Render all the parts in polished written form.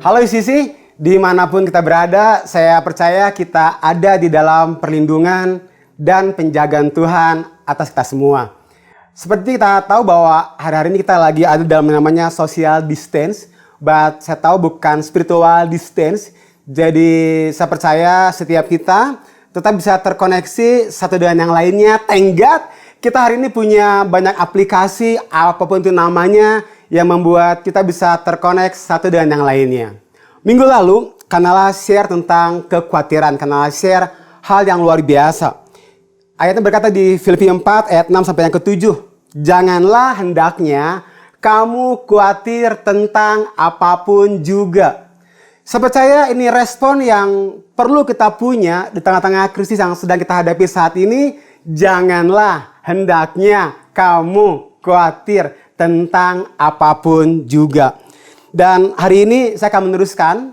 Halo Sisi, dimanapun kita berada, saya percaya kita ada di dalam perlindungan dan penjagaan Tuhan atas kita semua. Seperti kita tahu bahwa hari-hari ini kita lagi ada dalam namanya social distance, but saya tahu bukan spiritual distance. Jadi saya percaya setiap kita tetap bisa terkoneksi satu dengan yang lainnya. Thank God, kita hari ini punya banyak aplikasi, apapun itu namanya, yang membuat kita bisa terkonek satu dengan yang lainnya. Minggu lalu, Kanala share tentang kekhawatiran, Kanala share hal yang luar biasa. Ayatnya berkata di Filipi 4 ayat 6 sampai yang ke-7. Janganlah hendaknya kamu khawatir tentang apapun juga. Saya percaya ini respon yang perlu kita punya di tengah-tengah krisis yang sedang kita hadapi saat ini. Janganlah hendaknya kamu khawatir tentang apapun juga. Dan hari ini saya akan meneruskan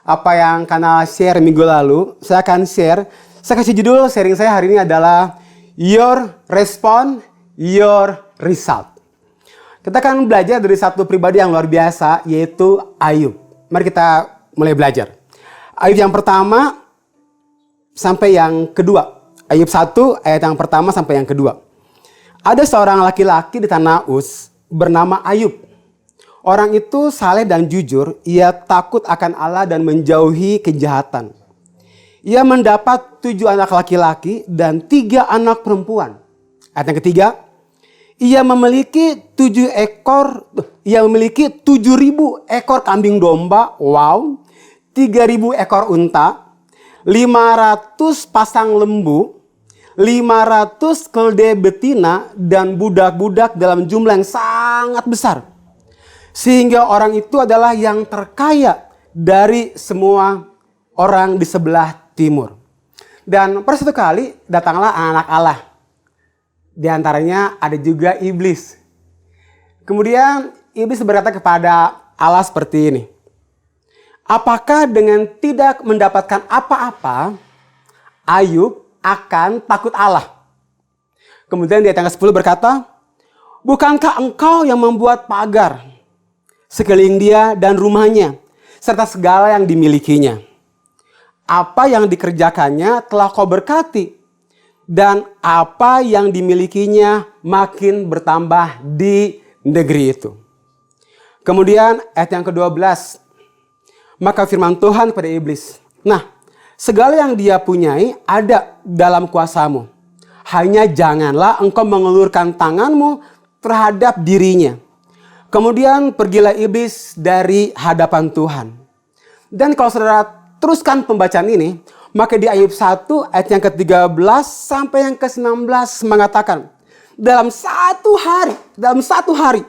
apa yang Kanala share minggu lalu. Saya akan share, saya kasih judul sharing saya hari ini adalah Your Response, Your Result. Kita akan belajar dari satu pribadi yang luar biasa, yaitu Ayub. Mari kita mulai belajar. Ayub yang pertama sampai yang kedua. Ayub 1 ayat yang pertama sampai yang kedua. Ada seorang laki-laki di tanah Uz bernama Ayub. Orang itu saleh dan jujur, ia takut akan Allah dan menjauhi kejahatan. Ia mendapat 7 anak laki-laki dan 3 anak perempuan. Ayat yang ketiga, ia memiliki 7.000 ekor kambing domba, wow, 3.000 ekor unta, 500 pasang lembu, 500 keledai betina dan budak-budak dalam jumlah yang sangat besar. Sehingga orang itu adalah yang terkaya dari semua orang di sebelah timur. Dan pada suatu kali datanglah anak Allah. Di antaranya ada juga iblis. Kemudian iblis berkata kepada Allah seperti ini. Apakah dengan tidak mendapatkan apa-apa, Ayub akan takut Allah? Kemudian di ayat yang ke-10 berkata, bukankah engkau yang membuat pagar sekeliling dia dan rumahnya, serta segala yang dimilikinya? Apa yang dikerjakannya telah kau berkati, dan apa yang dimilikinya makin bertambah di negeri itu. Kemudian ayat yang ke-12, maka firman Tuhan kepada iblis, nah, segala yang dia punyai ada dalam kuasamu. Hanya janganlah engkau mengulurkan tanganmu terhadap dirinya. Kemudian pergilah iblis dari hadapan Tuhan. Dan kalau saudara teruskan pembacaan ini, maka di Ayub 1 ayat yang ke-13 sampai yang ke-19 mengatakan, dalam satu hari,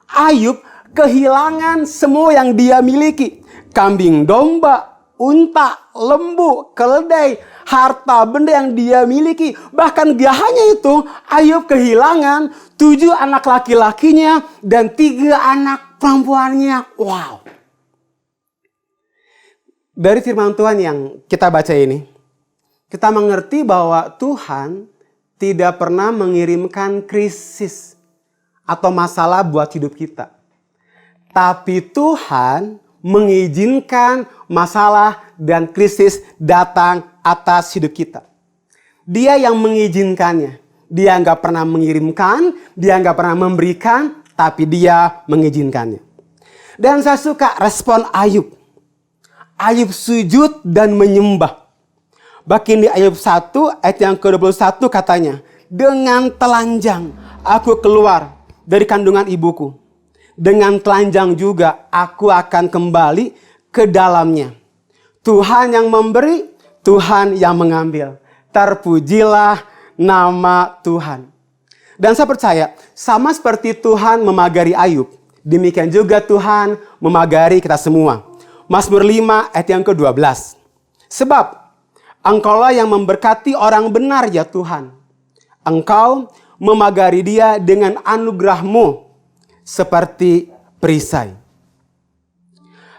Ayub kehilangan semua yang dia miliki. Kambing domba, unta, lembu, keledai, harta benda yang dia miliki. Bahkan gak hanya itu, Ayub kehilangan 7 anak laki-lakinya dan 3 anak perempuannya. Wow. Dari firman Tuhan yang kita baca ini, kita mengerti bahwa Tuhan tidak pernah mengirimkan krisis atau masalah buat hidup kita. Tapi Tuhan mengizinkan masalah dan krisis datang atas hidup kita. Dia yang mengizinkannya. Dia nggak pernah mengirimkan, dia nggak pernah memberikan, tapi dia mengizinkannya. Dan saya suka respon Ayub. Ayub sujud dan menyembah. Bahkan di Ayub 1 ayat yang ke-21 katanya, dengan telanjang aku keluar dari kandungan ibuku. Dengan telanjang juga aku akan kembali ke dalamnya. Tuhan yang memberi, Tuhan yang mengambil. Terpujilah nama Tuhan. Dan saya percaya, sama seperti Tuhan memagari Ayub, demikian juga Tuhan memagari kita semua. Mazmur 5 ayat yang ke-12. Sebab Engkaulah yang memberkati orang benar ya Tuhan. Engkau memagari dia dengan anugerah-Mu seperti perisai.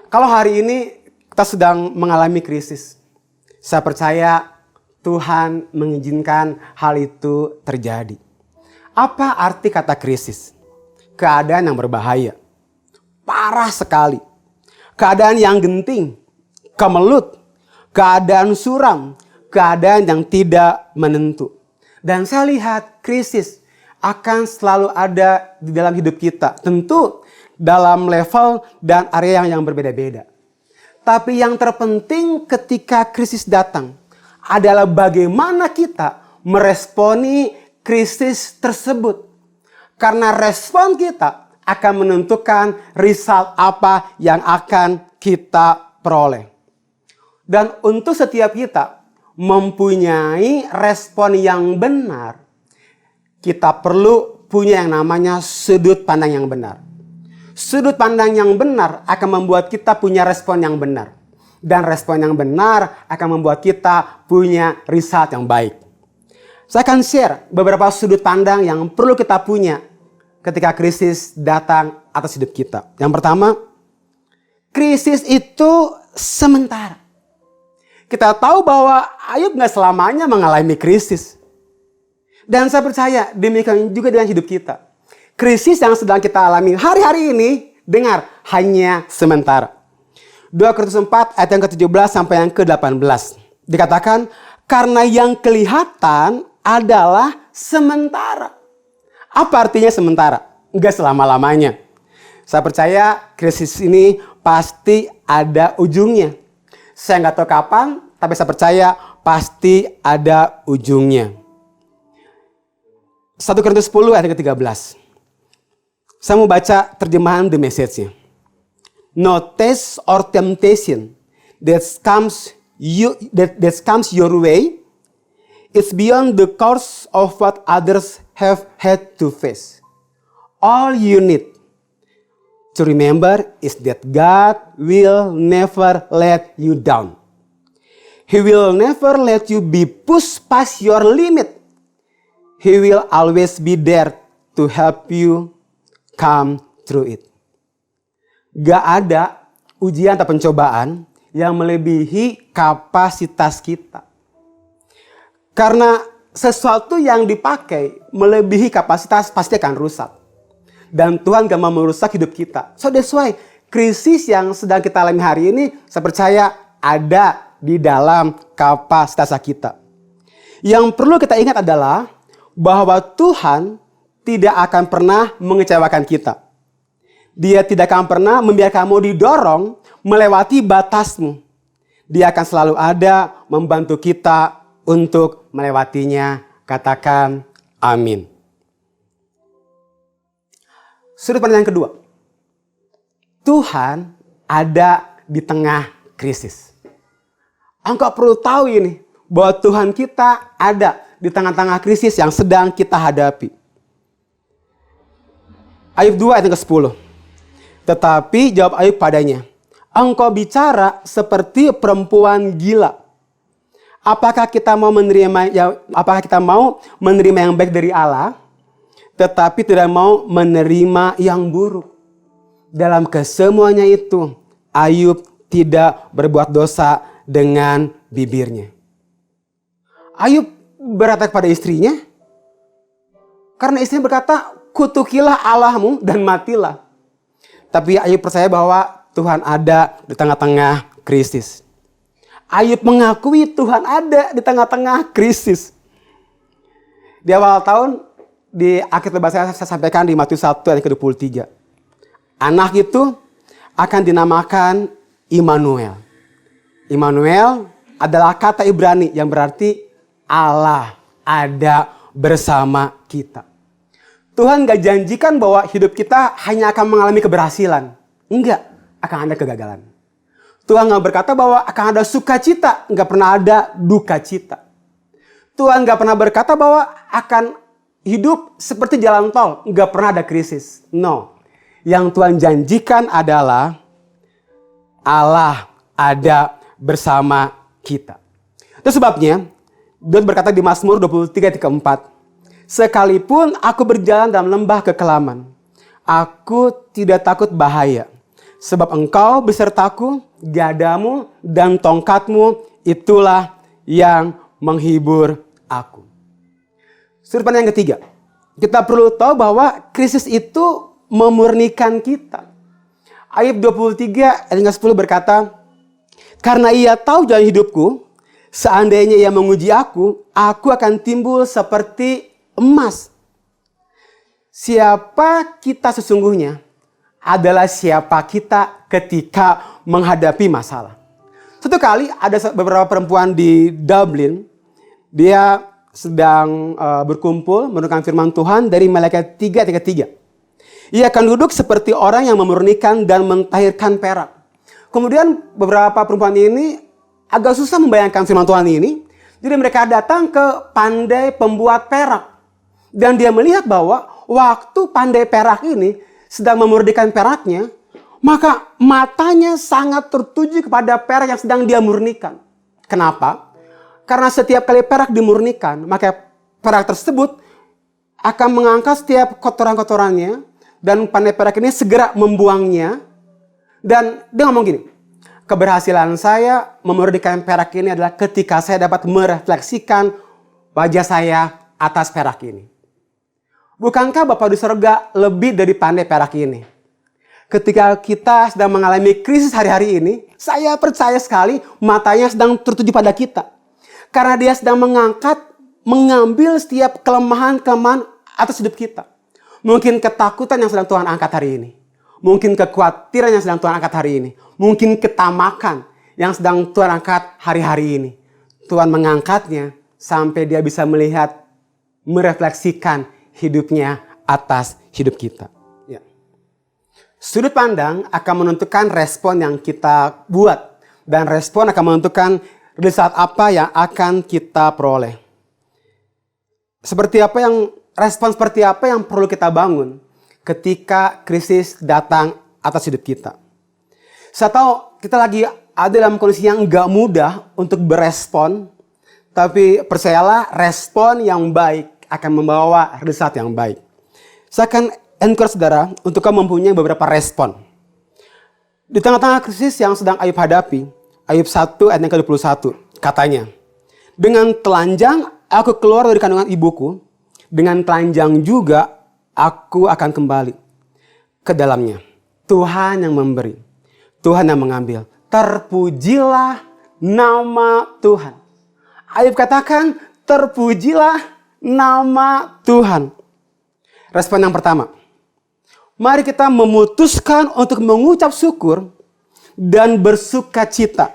Kalau hari ini kita sedang mengalami krisis, saya percaya Tuhan mengizinkan hal itu terjadi. Apa arti kata krisis? Keadaan yang berbahaya. Parah sekali. keadaan yang genting, kemelut, keadaan suram, keadaan yang tidak menentu. Dan saya lihat krisis akan selalu ada di dalam hidup kita. Tentu dalam level dan area yang berbeda-beda. Tapi yang terpenting ketika krisis datang adalah bagaimana kita meresponi krisis tersebut. Karena respon kita akan menentukan result apa yang akan kita peroleh. Dan untuk setiap kita mempunyai respon yang benar, kita perlu punya yang namanya sudut pandang yang benar. Sudut pandang yang benar akan membuat kita punya respon yang benar. Dan respon yang benar akan membuat kita punya result yang baik. Saya akan share beberapa sudut pandang yang perlu kita punya ketika krisis datang atas hidup kita. Yang pertama, krisis itu sementara. Kita tahu bahwa Ayub gak selamanya mengalami krisis. Dan saya percaya demikian juga dengan hidup kita. Krisis yang sedang kita alami hari-hari ini, dengar, hanya sementara. 2 Korintus 4 ayat yang ke-17 sampai yang ke-18. Dikatakan, karena yang kelihatan adalah sementara. Apa artinya sementara? Enggak selama-lamanya. Saya percaya krisis ini pasti ada ujungnya. Saya nggak tahu kapan, tapi saya percaya pasti ada ujungnya. 1 Korintus 10 ayat ke-13. Saya mau baca terjemahan The Message-nya. No test or temptation that comes your way is beyond the course of what others have had to face. All you need to remember is that God will never let you down. He will never let you be pushed past your limit. He will always be there to help you come through it. Gak ada ujian atau pencobaan yang melebihi kapasitas kita. Karena sesuatu yang dipakai melebihi kapasitas pasti akan rusak. Dan Tuhan gak mau merusak hidup kita. So that's why krisis yang sedang kita alami hari ini, saya percaya ada di dalam kapasitas kita. Yang perlu kita ingat adalah bahwa Tuhan tidak akan pernah mengecewakan kita. Dia tidak akan pernah membiarkan kamu didorong melewati batasmu. Dia akan selalu ada membantu kita untuk melewatinya. Katakan amin. Sudut pandang yang kedua. Tuhan ada di tengah krisis. Engkau perlu tahu ini, bahwa Tuhan kita ada di tengah-tengah krisis yang sedang kita hadapi. Ayub 2 ayat ke-10. Tetapi jawab Ayub padanya, engkau bicara seperti perempuan gila. Apakah kita mau menerima yang baik dari Allah, tetapi tidak mau menerima yang buruk? Dalam kesemuanya itu, Ayub tidak berbuat dosa dengan bibirnya. Ayub berkata kepada istrinya, karena istrinya berkata, kutukilah Allahmu dan matilah. Tapi Ayub percaya bahwa Tuhan ada di tengah-tengah krisis. Ayub mengakui Tuhan ada di tengah-tengah krisis. Di awal tahun, di akhir lebaran saya sampaikan di Matius 1 ayat ke-23. Anak itu akan dinamakan Immanuel. Immanuel adalah kata Ibrani yang berarti Allah ada bersama kita. Tuhan gak janjikan bahwa hidup kita hanya akan mengalami keberhasilan. Enggak, akan ada kegagalan. Tuhan gak berkata bahwa akan ada sukacita, gak pernah ada duka cita. Tuhan gak pernah berkata bahwa akan hidup seperti jalan tol, gak pernah ada krisis. No, yang Tuhan janjikan adalah Allah ada bersama kita. Itu sebabnya Daud berkata di Mazmur 23 ayat ke-4, sekalipun aku berjalan dalam lembah kekelaman, aku tidak takut bahaya. Sebab engkau besertaku, gadamu dan tongkatmu itulah yang menghibur aku. Sudut pandang yang ketiga, kita perlu tahu bahwa krisis itu memurnikan kita. Ayub 23 ayat 10 berkata, karena ia tahu jalan hidupku, seandainya ia menguji aku akan timbul seperti emas. Siapa kita sesungguhnya adalah siapa kita ketika menghadapi masalah. Suatu kali ada beberapa perempuan di Dublin, dia sedang berkumpul mendengarkan firman Tuhan dari Malaikat 3:3. Ia akan duduk seperti orang yang memurnikan dan mentahirkan perak. Kemudian beberapa perempuan ini agak susah membayangkan firman Tuhan ini. Jadi mereka datang ke pandai pembuat perak. Dan dia melihat bahwa waktu pandai perak ini sedang memurnikan peraknya, maka matanya sangat tertuju kepada perak yang sedang dia murnikan. Kenapa? Karena setiap kali perak dimurnikan, maka perak tersebut akan mengangkat setiap kotoran-kotorannya, dan pandai perak ini segera membuangnya. Dan dia ngomong gini, keberhasilan saya memurnikan perak ini adalah ketika saya dapat merefleksikan wajah saya atas perak ini. Bukankah Bapa di surga lebih dari pandai perak ini? Ketika kita sedang mengalami krisis hari-hari ini, saya percaya sekali matanya sedang tertuju pada kita. Karena dia sedang mengambil setiap kelemahan-kelemahan atas hidup kita. Mungkin ketakutan yang sedang Tuhan angkat hari ini. Mungkin kekhawatiran yang sedang Tuhan angkat hari ini. Mungkin ketamakan yang sedang Tuhan angkat hari-hari ini. Tuhan mengangkatnya sampai dia bisa melihat, merefleksikan hidupnya atas hidup kita. Ya. Sudut pandang akan menentukan respon yang kita buat. Dan respon akan menentukan result apa yang akan kita peroleh. Respon seperti apa yang perlu kita bangun ketika krisis datang atas hidup kita. Saya tahu kita lagi ada dalam kondisi yang gak mudah untuk berespon. Tapi percayalah, respon yang baik akan membawa result yang baik. Saya akan encourage saudara untuk kamu mempunyai beberapa respon. Di tengah-tengah krisis yang sedang Ayub hadapi, Ayub 1 ayat yang ke-21, katanya, dengan telanjang aku keluar dari kandungan ibuku, dengan telanjang juga aku akan kembali ke dalamnya. Tuhan yang memberi, Tuhan yang mengambil. Terpujilah nama Tuhan. Ayub katakan, terpujilah nama Tuhan. Respon yang pertama, mari kita memutuskan untuk mengucap syukur dan bersuka cita,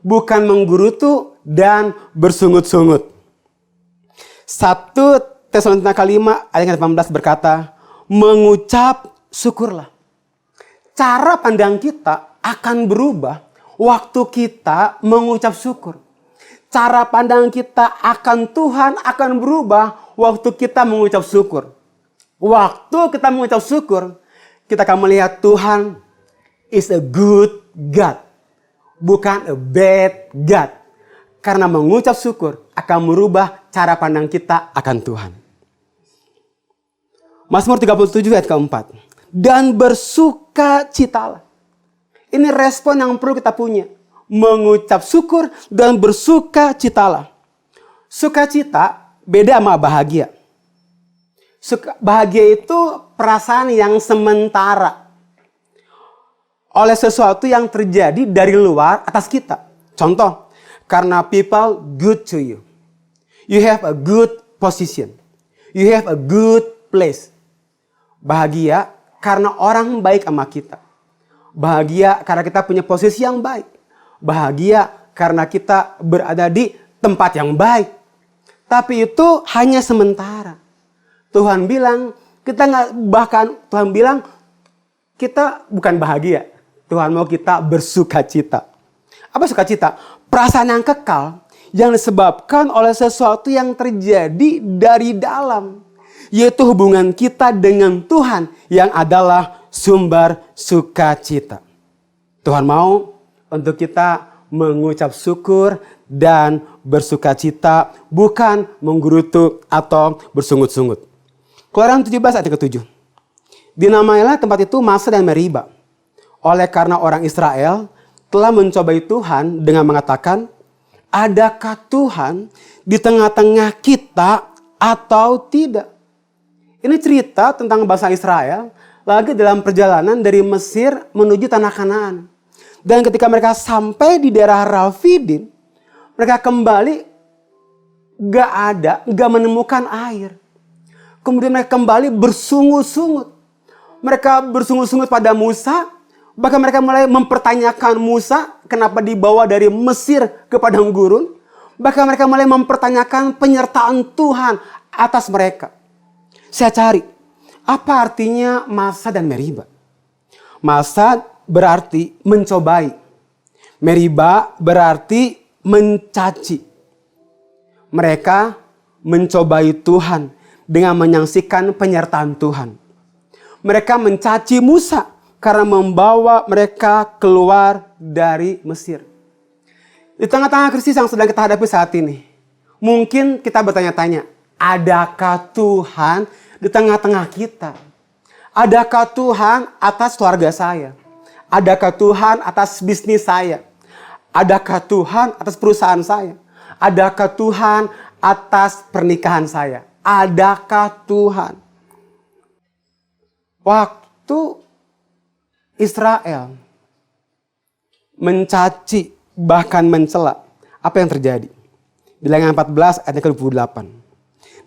bukan menggerutu dan bersungut-sungut. 1 Tesalonika 5 ayat 18 berkata, mengucap syukurlah. Cara pandang kita akan berubah waktu kita mengucap syukur. Cara pandang kita akan Tuhan akan berubah waktu kita mengucap syukur. Waktu kita mengucap syukur, kita akan melihat Tuhan is a good God, bukan a bad God. Karena mengucap syukur akan merubah cara pandang kita akan Tuhan. Mazmur 37 ayat keempat. Dan bersukacitalah. Ini respon yang perlu kita punya. Mengucap syukur dan bersukacitalah. Sukacita beda sama bahagia. Bahagia itu perasaan yang sementara. Oleh sesuatu yang terjadi dari luar atas kita. Contoh, karena people good to you. You have a good position. You have a good place. Bahagia karena orang baik sama kita. Bahagia karena kita punya posisi yang baik. Bahagia karena kita berada di tempat yang baik. Tapi itu hanya sementara. Tuhan bilang kita bukan bahagia. Tuhan mau kita bersukacita. Apa sukacita? Perasaan yang kekal yang disebabkan oleh sesuatu yang terjadi dari dalam. Yaitu hubungan kita dengan Tuhan yang adalah sumber sukacita. Tuhan mau untuk kita mengucap syukur dan bersukacita, bukan menggerutu atau bersungut-sungut. Keluaran 17 ayat ke-7. Dinamailah tempat itu Masa dan Meriba. Oleh karena orang Israel telah mencobai Tuhan dengan mengatakan, adakah Tuhan di tengah-tengah kita atau tidak? Ini cerita tentang bangsa Israel lagi dalam perjalanan dari Mesir menuju tanah Kanaan. Dan ketika mereka sampai di daerah Rafidim, mereka kembali gak menemukan air. Kemudian mereka kembali bersungut-sungut. Mereka bersungut-sungut pada Musa. Bahkan mereka mulai mempertanyakan Musa kenapa dibawa dari Mesir ke padang gurun. Bahkan mereka mulai mempertanyakan penyertaan Tuhan atas mereka. Saya cari, apa artinya Masa dan Meriba? Masa berarti mencobai. Meriba berarti mencaci. Mereka mencobai Tuhan dengan menyaksikan penyertaan Tuhan. Mereka mencaci Musa karena membawa mereka keluar dari Mesir. Di tengah-tengah krisis yang sedang kita hadapi saat ini, mungkin kita bertanya-tanya, adakah Tuhan di tengah-tengah kita? Adakah Tuhan atas keluarga saya? Adakah Tuhan atas bisnis saya? Adakah Tuhan atas perusahaan saya? Adakah Tuhan atas pernikahan saya? Adakah Tuhan? Waktu Israel mencaci bahkan mencela, apa yang terjadi? Bilangan 14 ayat ke-28.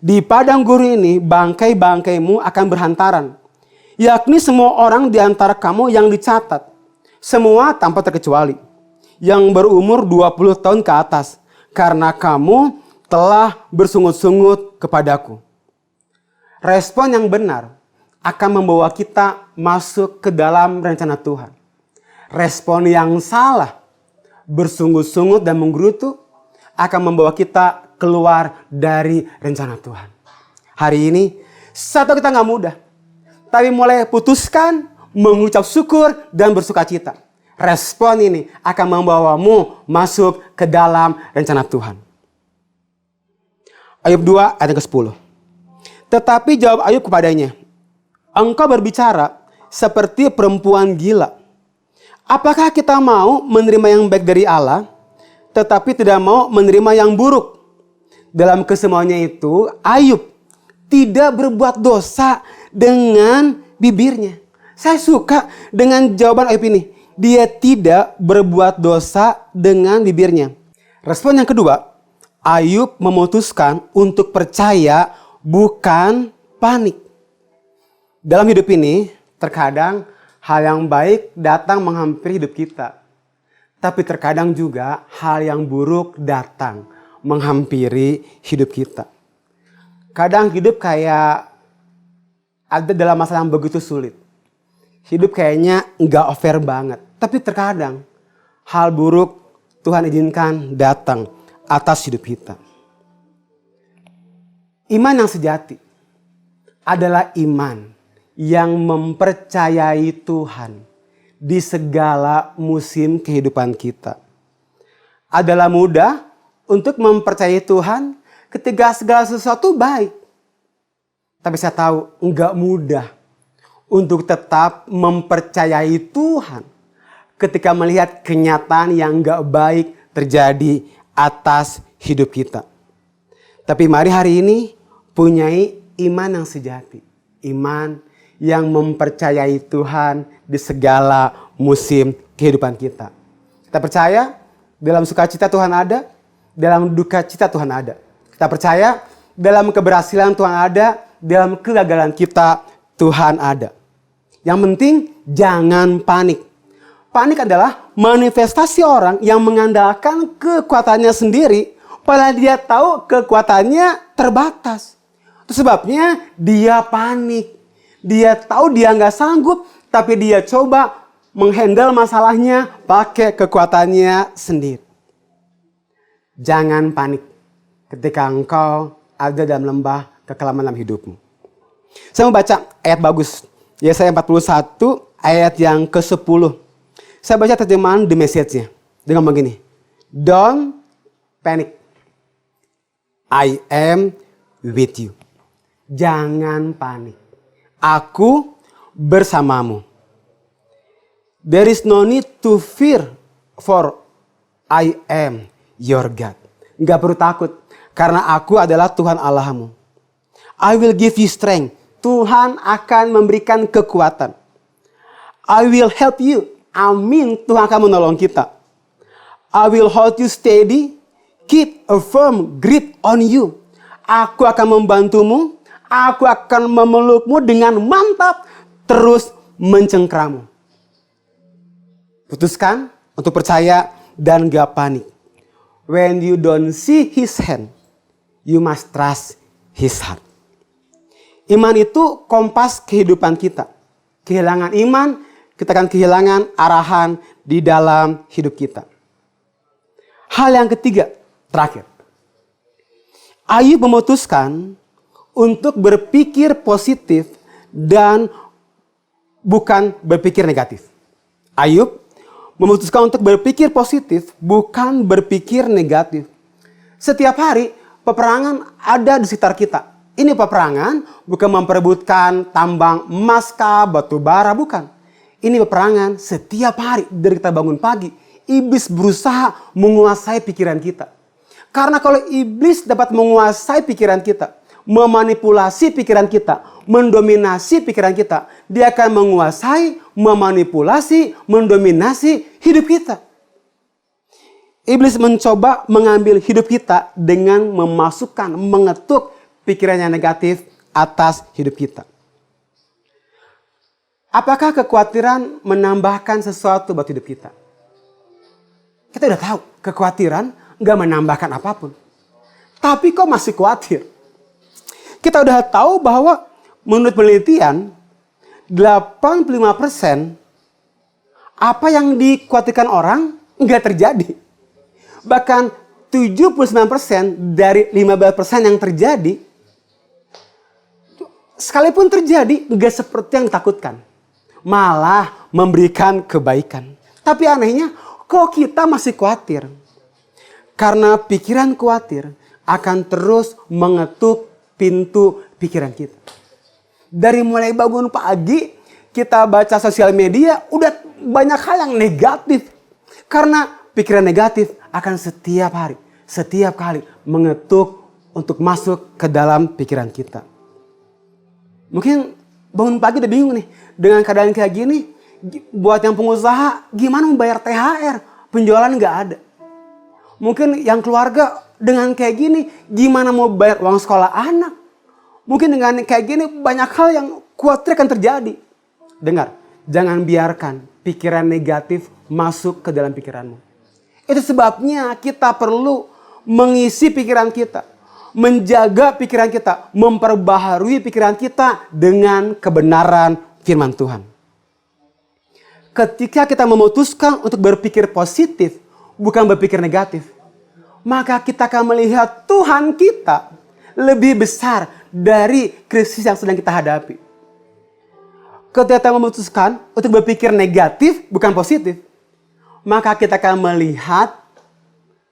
Di padang gurun ini bangkai-bangkaimu akan berhantaran, yakni semua orang di antara kamu yang dicatat, semua tanpa terkecuali, yang berumur 20 tahun ke atas, karena kamu telah bersungut-sungut kepadaku. Respon yang benar akan membawa kita masuk ke dalam rencana Tuhan. Respon yang salah, bersungut-sungut dan menggerutu, akan membawa kita keluar dari rencana Tuhan. Hari ini, satu kita gak mudah. Tapi mulai putuskan mengucap syukur dan bersuka cita. Respon ini akan membawamu masuk ke dalam rencana Tuhan. Ayub 2 ayat ke-10. Tetapi jawab Ayub kepadanya, engkau berbicara seperti perempuan gila. Apakah kita mau menerima yang baik dari Allah, tetapi tidak mau menerima yang buruk? Dalam kesemuanya itu, Ayub tidak berbuat dosa dengan bibirnya. Saya suka dengan jawaban Ayub ini. Dia tidak berbuat dosa dengan bibirnya. Respon yang kedua, Ayub memutuskan untuk percaya bukan panik. Dalam hidup ini, terkadang hal yang baik datang menghampiri hidup kita. Tapi terkadang juga hal yang buruk datang menghampiri hidup kita. Kadang hidup kayak ada dalam masalah yang begitu sulit. Hidup kayaknya nggak fair banget. Tapi terkadang hal buruk Tuhan izinkan datang atas hidup kita. Iman yang sejati adalah iman yang mempercayai Tuhan di segala musim kehidupan kita. Adalah mudah untuk mempercayai Tuhan ketika segala sesuatu baik. Tapi saya tahu enggak mudah untuk tetap mempercayai Tuhan ketika melihat kenyataan yang enggak baik terjadi atas hidup kita. Tapi mari hari ini punyai iman yang sejati. Iman yang mempercayai Tuhan di segala musim kehidupan kita. Kita percaya dalam sukacita Tuhan ada, dalam duka cita Tuhan ada. Kita percaya dalam keberhasilan Tuhan ada, dalam kegagalan kita Tuhan ada. Yang penting jangan panik. Panik adalah manifestasi orang yang mengandalkan kekuatannya sendiri, padahal dia tahu kekuatannya terbatas. Itu sebabnya dia panik. Dia tahu dia nggak sanggup, tapi dia coba menghandle masalahnya pakai kekuatannya sendiri. Jangan panik ketika engkau ada dalam lembah kekelaman dalam hidupmu. Saya mau baca ayat bagus. Yesaya 41 ayat yang ke-10. Saya baca terjemahan The Message-nya dengan begini. Don't panic. I am with you. Jangan panik. Aku bersamamu. There is no need to fear, for I am your God. Gak perlu takut, karena aku adalah Tuhan Allahmu. I will give you strength. Tuhan akan memberikan kekuatan. I will help you. Amin, Tuhan akan menolong kita. I will hold you steady. Keep a firm grip on you. Aku akan membantumu. Aku akan memelukmu dengan mantap. Terus mencengkeramu. Putuskan untuk percaya dan gak panik. When you don't see his hand, you must trust his heart. Iman itu kompas kehidupan kita. Kehilangan iman, kita akan kehilangan arahan di dalam hidup kita. Hal yang ketiga, terakhir. Ayub memutuskan untuk berpikir positif dan bukan berpikir negatif. Ayub memutuskan untuk berpikir positif, bukan berpikir negatif. Setiap hari, peperangan ada di sekitar kita. Ini peperangan bukan memperebutkan tambang emas, batu bara, bukan. Ini peperangan setiap hari dari kita bangun pagi. Iblis berusaha menguasai pikiran kita. Karena kalau iblis dapat menguasai pikiran kita, memanipulasi pikiran kita, mendominasi pikiran kita, dia akan menguasai, memanipulasi, mendominasi hidup kita. Iblis mencoba mengambil hidup kita dengan memasukkan, mengetuk pikiran yang negatif atas hidup kita. Apakah kekhawatiran menambahkan sesuatu buat hidup kita? Kita udah tahu, kekhawatiran gak menambahkan apapun. Tapi kok masih khawatir? Kita udah tahu bahwa menurut penelitian 85% apa yang dikhawatirkan orang nggak terjadi. Bahkan 79% dari 15% yang terjadi, sekalipun terjadi nggak seperti yang ditakutkan. Malah memberikan kebaikan. Tapi anehnya kok kita masih khawatir? Karena pikiran khawatir akan terus mengetuk pintu pikiran kita. Dari mulai bangun pagi, kita baca sosial media, udah banyak hal yang negatif. Karena pikiran negatif akan setiap hari, setiap kali mengetuk untuk masuk ke dalam pikiran kita. Mungkin bangun pagi udah bingung nih, dengan keadaan kayak gini, buat yang pengusaha, gimana membayar THR? Penjualan nggak ada. Mungkin yang keluarga dengan kayak gini, gimana mau bayar uang sekolah anak? Mungkin dengan kayak gini banyak hal yang khawatir akan terjadi. Dengar, jangan biarkan pikiran negatif masuk ke dalam pikiranmu. Itu sebabnya kita perlu mengisi pikiran kita, menjaga pikiran kita, memperbaharui pikiran kita dengan kebenaran firman Tuhan. Ketika kita memutuskan untuk berpikir positif, bukan berpikir negatif, maka kita akan melihat Tuhan kita lebih besar dari krisis yang sedang kita hadapi. Ketika kita memutuskan untuk berpikir negatif, bukan positif, maka kita akan melihat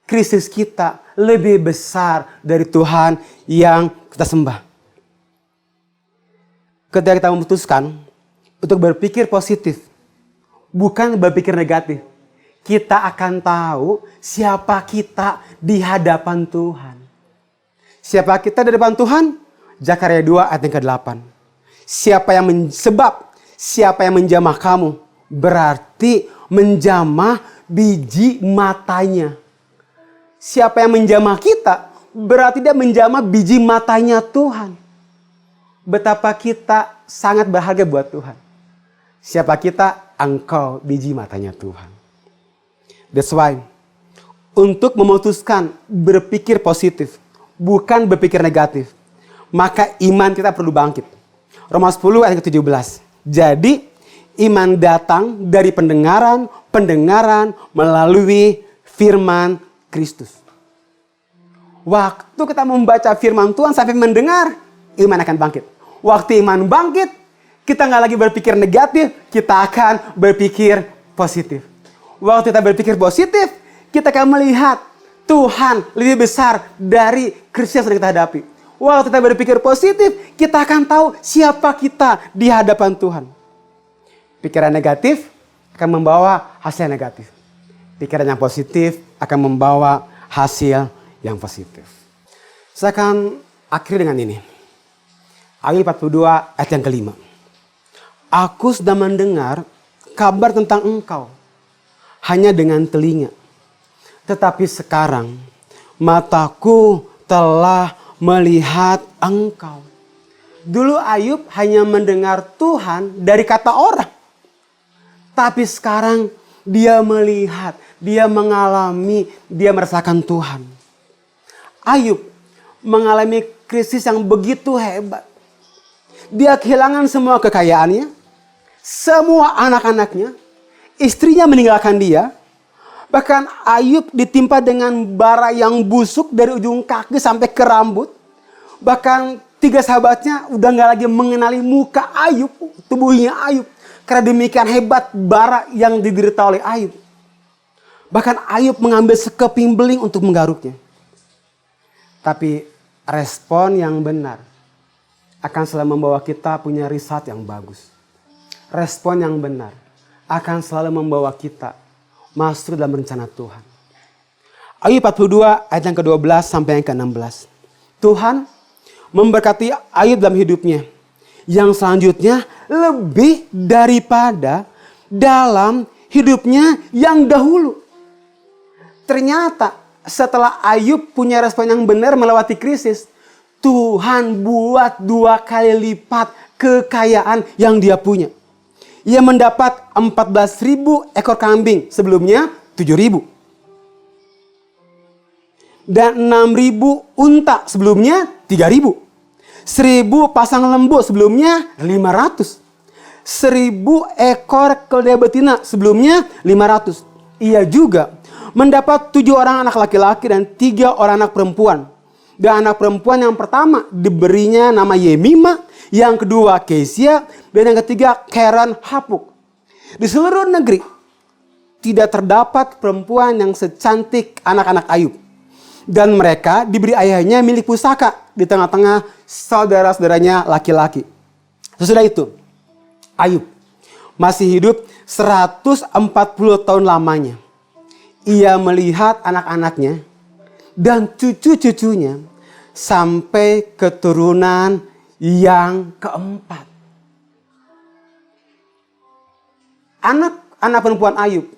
krisis kita lebih besar dari Tuhan yang kita sembah. Ketika kita memutuskan untuk berpikir positif, bukan berpikir negatif, kita akan tahu siapa kita di hadapan Tuhan. Siapa kita di hadapan Tuhan? Zakaria 2 ayat yang ke-8. Siapa yang menjamah kamu, berarti menjamah biji matanya. Siapa yang menjamah kita, berarti dia menjamah biji matanya Tuhan. Betapa kita sangat berharga buat Tuhan. Siapa kita? Engkau biji matanya Tuhan. That's why, untuk memutuskan berpikir positif, bukan berpikir negatif, maka iman kita perlu bangkit. Roma 10 ayat ke-17. Jadi, iman datang dari pendengaran melalui firman Kristus. Waktu kita membaca firman Tuhan sampai mendengar, iman akan bangkit. Waktu iman bangkit, kita nggak lagi berpikir negatif, kita akan berpikir positif. Waktu kita berpikir positif, kita akan melihat Tuhan lebih besar dari krisis yang sedang kita hadapi. Waktu kita berpikir positif, kita akan tahu siapa kita di hadapan Tuhan. Pikiran negatif akan membawa hasil negatif. Pikiran yang positif akan membawa hasil yang positif. Saya akan akhiri dengan ini. Ayat 42 ayat yang kelima. Aku sudah mendengar kabar tentang engkau hanya dengan telinga. Tetapi sekarang mataku telah melihat engkau. Dulu Ayub hanya mendengar Tuhan dari kata orang. Tapi sekarang dia melihat, dia mengalami, dia merasakan Tuhan. Ayub mengalami krisis yang begitu hebat. Dia kehilangan semua kekayaannya, semua anak-anaknya, istrinya meninggalkan dia. Bahkan Ayub ditimpa dengan bara yang busuk dari ujung kaki sampai ke rambut. Bahkan 3 sahabatnya udah gak lagi mengenali muka Ayub, tubuhnya Ayub. Karena demikian hebat bara yang diderita oleh Ayub. Bahkan Ayub mengambil sekeping beling untuk menggaruknya. Tapi respon yang benar akan selalu membawa kita punya result yang bagus. Respon yang benar akan selalu membawa kita masuk dalam rencana Tuhan. Ayub 42 ayat yang ke-12 sampai yang ke-16. Tuhan memberkati Ayub dalam hidupnya. Yang selanjutnya lebih daripada dalam hidupnya yang dahulu. Ternyata setelah Ayub punya respon yang benar melewati krisis, Tuhan buat 2 kali lipat kekayaan yang dia punya. Ia mendapat 14.000 ekor kambing, sebelumnya 7.000. Dan 6.000 unta, sebelumnya 3.000. 1.000 pasang lembu, sebelumnya 500. 1.000 ekor keledai betina, sebelumnya 500. Ia juga mendapat 7 orang anak laki-laki dan 3 orang anak perempuan. Dan anak perempuan yang pertama diberinya nama Yemima, yang kedua Kesia, dan yang ketiga Keren Hapuk. Di seluruh negeri tidak terdapat perempuan yang secantik anak-anak Ayub. Dan mereka diberi ayahnya milik pusaka di tengah-tengah saudara-saudaranya laki-laki. Sesudah itu, Ayub masih hidup 140 tahun lamanya. Ia melihat anak-anaknya dan cucu-cucunya sampai keturunan yang keempat. Anak-anak perempuan Ayub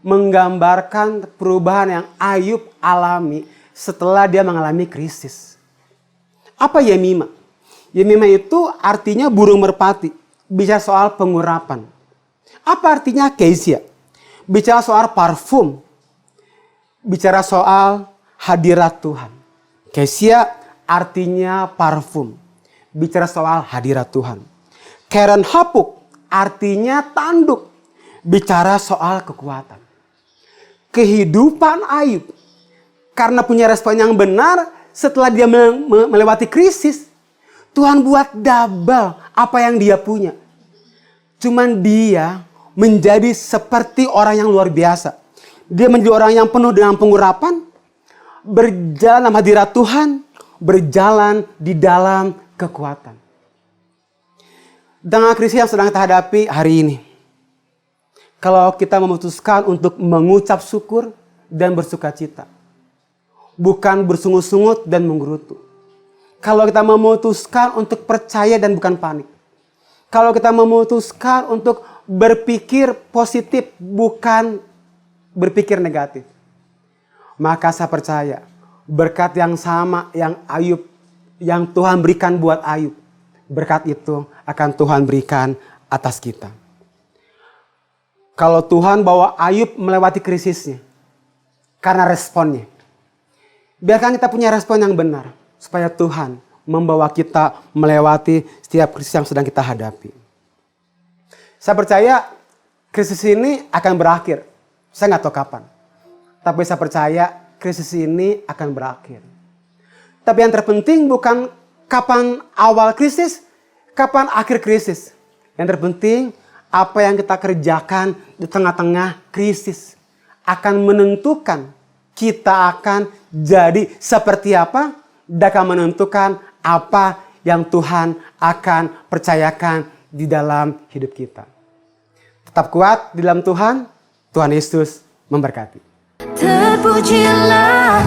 menggambarkan perubahan yang Ayub alami setelah dia mengalami krisis. Apa Yemima? Yemima itu artinya burung merpati. Bicara soal pengurapan. Apa artinya Kesia? Bicara soal parfum. Bicara soal hadirat Tuhan. Kesia artinya parfum. Bicara soal hadirat Tuhan. Keren Hapuk artinya tanduk. Bicara soal kekuatan. Kehidupan Ayub karena punya respon yang benar setelah dia melewati krisis, Tuhan buat double apa yang dia punya. Cuman dia menjadi seperti orang yang luar biasa. Dia menjadi orang yang penuh dengan pengurapan, berjalan dalam hadirat Tuhan, berjalan di dalam kekuatan. Dengan krisis yang sedang kita hadapi hari ini, kalau kita memutuskan untuk mengucap syukur dan bersuka cita, bukan bersungut-sungut dan menggerutu. Kalau kita memutuskan untuk percaya dan bukan panik. Kalau kita memutuskan untuk berpikir positif, bukan berpikir negatif. Maka saya percaya berkat yang sama yang Tuhan berikan buat Ayub, berkat itu akan Tuhan berikan atas kita. Kalau Tuhan bawa Ayub melewati krisisnya karena responnya, biarkan kita punya respon yang benar supaya Tuhan membawa kita melewati setiap krisis yang sedang kita hadapi. Saya percaya krisis ini akan berakhir. Saya nggak tahu kapan. Tapi saya percaya krisis ini akan berakhir. Tapi yang terpenting bukan kapan awal krisis, kapan akhir krisis. Yang terpenting apa yang kita kerjakan di tengah-tengah krisis akan menentukan kita akan jadi seperti apa dan akan menentukan apa yang Tuhan akan percayakan di dalam hidup kita. Tetap kuat di dalam Tuhan. Tuhan Yesus memberkati. Terpujilah